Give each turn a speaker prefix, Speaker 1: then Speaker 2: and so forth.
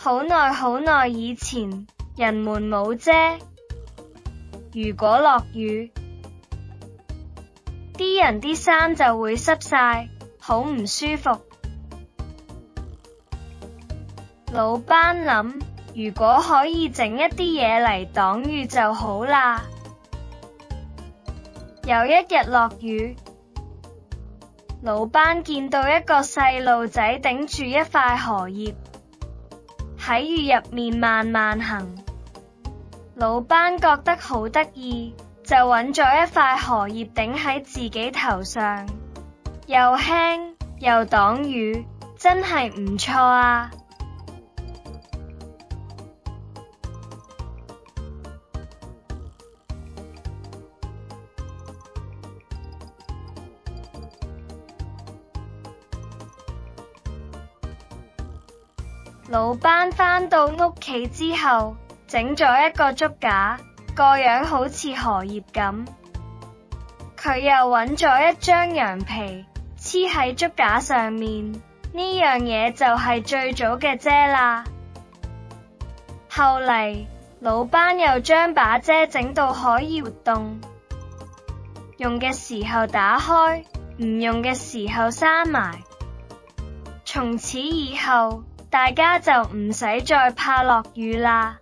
Speaker 1: 好耐好耐以前，人們冇遮。如果落雨，啲人啲衫就會濕晒，好唔舒服。老班諗，如果可以整一啲嘢嚟擋雨就好啦。有一日落雨，老班見到一個細路仔頂住一塊荷葉，喺雨入面慢慢行。老班覺得好得意，就揾咗一塊荷葉頂喺自己頭上，又輕又擋雨，真係唔錯啊！老班返到屋企之後，整咗一個竹架，個樣好似荷葉咁。佢又揾咗一張羊皮，黐喺竹架上面，呢樣嘢就係最早嘅遮啦。後嚟，老班又將把遮整到可以活動，用嘅時候打開，唔用嘅時候閂埋。從此以後，大家就唔使再怕落雨啦。